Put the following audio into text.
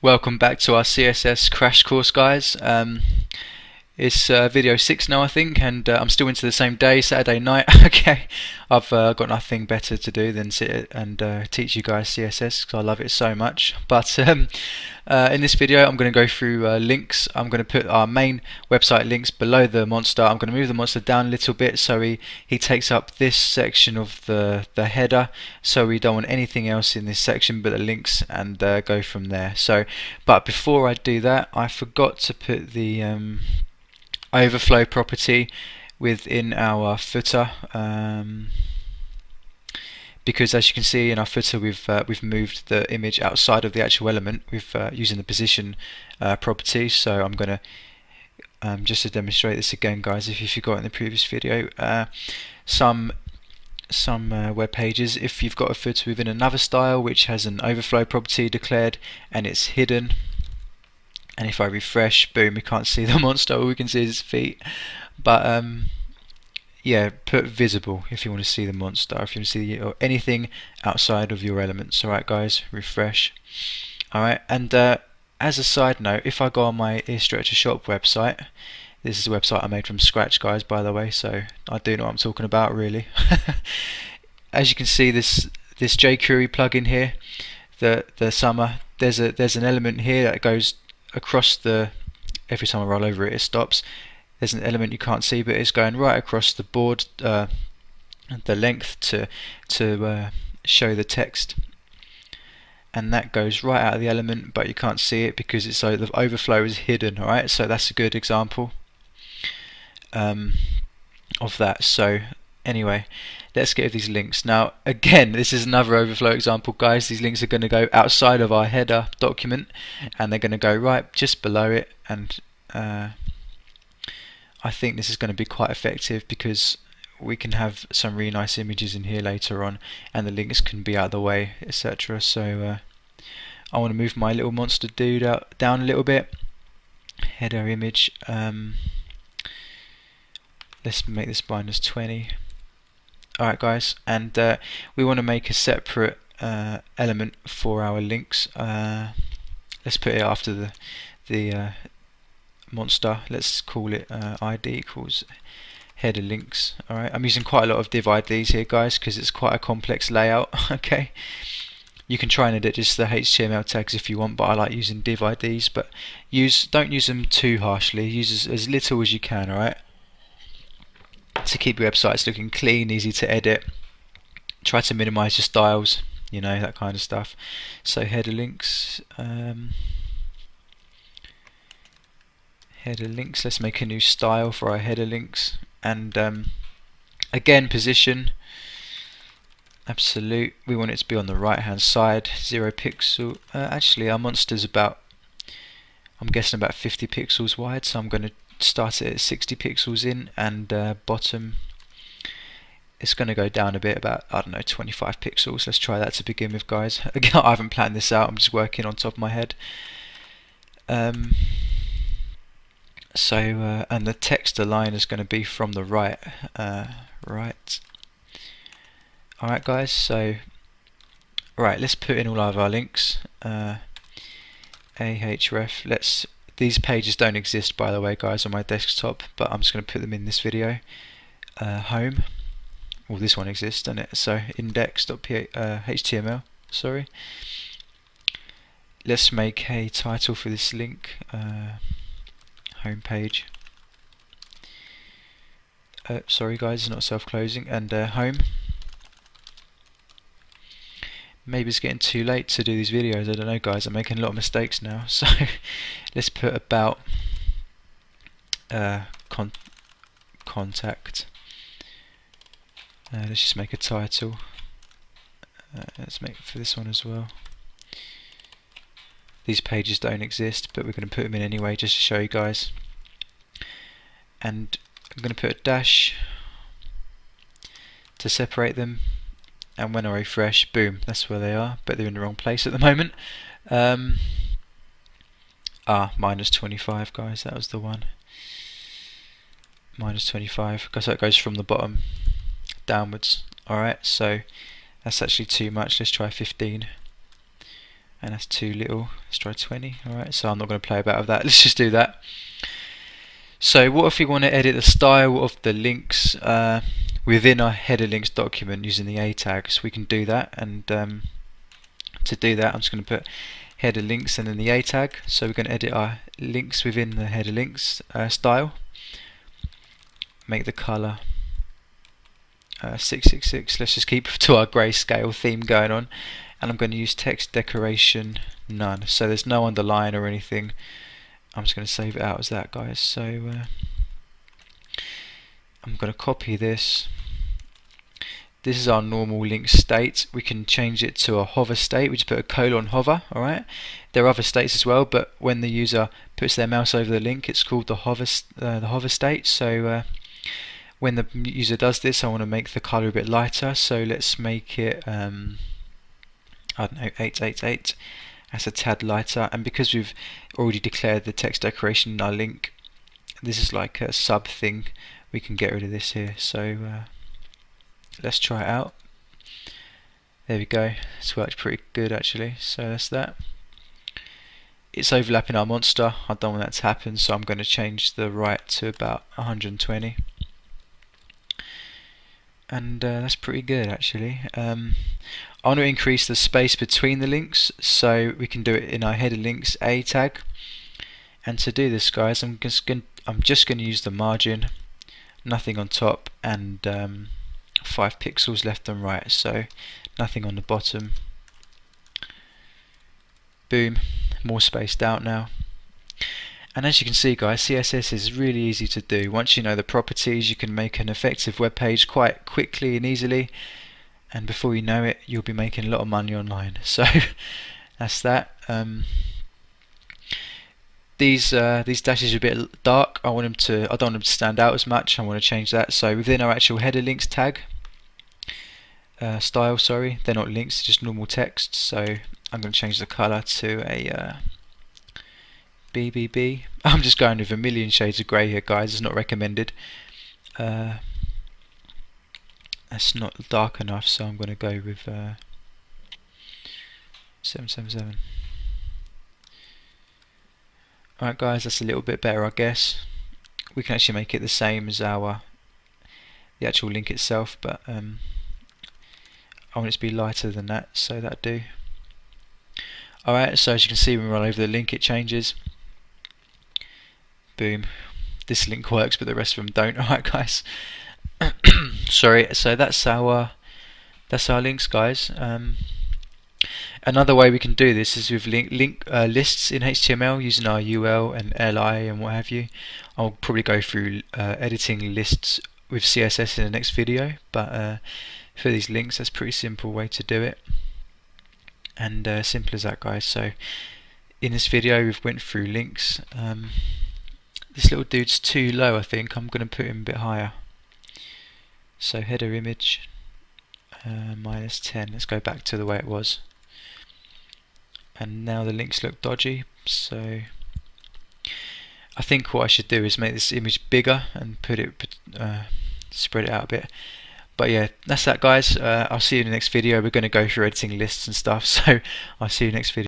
Welcome back to our CSS crash course, guys. It's video 6 now, I think, and I'm still into the same day, Saturday night. Okay, I've got nothing better to do than sit and teach you guys CSS because I love it so much. But in this video, I'm going to go through links. I'm going to put our main website links below the monster. I'm going to move the monster down a little bit so he takes up this section of the header. So we don't want anything else in this section but the links, and go from there. But before I do that, I forgot to put the overflow property within our footer, because as you can see in our footer we've moved the image outside of the actual element with using the position property. So I'm going to just to demonstrate this again, guys, if you forgot in the previous video, some web pages, if you've got a footer within another style which has an overflow property declared and it's hidden, and if I refresh, boom, we can't see the monster, all we can see is his feet. But yeah, put visible if you want to see the monster, if you want to see or anything outside of your elements. Alright guys, refresh. Alright, and as a side note, if I go on my Ear Stretcher Shop website, this is a website I made from scratch, guys, by the way, so I do know what I'm talking about, really. As you can see, this jQuery plugin here, the summer, there's an element here that goes across the, every time I roll over it, it stops. There's an element you can't see, but it's going right across the board, the length to show the text, and that goes right out of the element, but you can't see it because it's so the overflow is hidden. Alright, so that's a good example of that. So anyway, let's get these links. Now again, this is another overflow example, guys. These links are going to go outside of our header document and they're going to go right just below it, and I think this is going to be quite effective because we can have some really nice images in here later on and the links can be out of the way, etc. So I want to move my little monster dude down a little bit. Header image, let's make this minus 20. Alright guys, and we want to make a separate element for our links. Let's put it after the monster. Let's call it ID equals header links. Alright, I'm using quite a lot of div IDs here, guys, because it's quite a complex layout. Okay, you can try and edit just the HTML tags if you want, but I like using div IDs. But don't use them too harshly. Use as little as you can. Alright, to keep your websites looking clean, easy to edit. Try to minimize your styles, you know, that kind of stuff. So header links, let's make a new style for our header links, and again, position absolute, we want it to be on the right hand side, 0 pixel. Actually our monster's about, I'm guessing about 50 pixels wide, so I'm going to start it at 60 pixels in, and bottom, it's going to go down a bit, about, I don't know, 25 pixels. Let's try that to begin with, guys. Again, I haven't planned this out, I'm just working on top of my head. And the text align is going to be from the right. Right. Alright guys, so right, let's put in all of our links. Ahref, these pages don't exist, by the way, guys, on my desktop, but I'm just going to put them in this video. Home, well, this one exists, doesn't it? So index.html, sorry. Let's make a title for this link, home page. Sorry guys, it's not self-closing, and home. Maybe it's getting too late to do these videos, I don't know, guys, I'm making a lot of mistakes now. So let's put about contact. Let's just make a title. Let's make it for this one as well. These pages don't exist, but we're going to put them in anyway just to show you guys. And I'm going to put a dash to separate them, and when I refresh, boom, that's where they are, but they're in the wrong place at the moment. Minus 25, guys, that was the one. Minus 25, because that goes from the bottom downwards. Alright, so that's actually too much. Let's try 15. and that's too little. Let's try 20. Alright, so I'm not going to play about with that. Let's just do that. So what if we want to edit the style of the links within our header links document using the A tag? So we can do that, and to do that I'm just going to put header links and then the A tag. So we're going to edit our links within the header links style. Make the colour 666. Let's just keep to our grayscale theme going on, and I'm going to use text decoration none. So there's no underline or anything. I'm just going to save it out as that, guys. So I'm going to copy this. This is our normal link state. We can change it to a hover state. We just put a colon hover. Alright. There are other states as well, but when the user puts their mouse over the link, it's called the hover state. So when the user does this, I want to make the color a bit lighter. So let's make it I don't know, 888. That's a tad lighter, and because we've already declared the text decoration in our link, this is like a sub thing, we can get rid of this here. So let's try it out. There we go. It's worked pretty good actually. So that's that. It's overlapping our monster. I don't want that to happen, so I'm going to change the right to about 120. And that's pretty good actually. I want to increase the space between the links, so we can do it in our header links A tag. And to do this, guys, I'm just going to use the margin, nothing on top, and 5 pixels left and right, so nothing on the bottom. Boom, more spaced out now. And as you can see, guys, CSS is really easy to do. Once you know the properties, you can make an effective web page quite quickly and easily, and before you know it, you'll be making a lot of money online. So that's that. These dashes are a bit dark. I don't want them to stand out as much. I want to change that. So within our actual header links tag style, sorry, they're not links, just normal text. So I'm going to change the color to a BBB. I'm just going with a million shades of grey here, guys. It's not recommended. That's not dark enough, so I'm going to go with 777. Alright, guys, that's a little bit better, I guess. We can actually make it the same as the actual link itself, but I want it to be lighter than that, so that'll do. Alright, so as you can see, when we run over the link, it changes. Boom. This link works, but the rest of them don't. Alright, guys. Sorry. So that's our links, guys. Another way we can do this is with link lists in HTML using our UL and LI and what have you. I'll probably go through editing lists with CSS in the next video, but for these links, that's a pretty simple way to do it, and simple as that, guys. So in this video, we've went through links. This little dude's too low, I think. I'm going to put him a bit higher. So header image -10. Let's go back to the way it was. And now the links look dodgy, so I think what I should do is make this image bigger and spread it out a bit. But yeah, that's that, guys. I'll see you in the next video. We're going to go through editing lists and stuff, so I'll see you next video.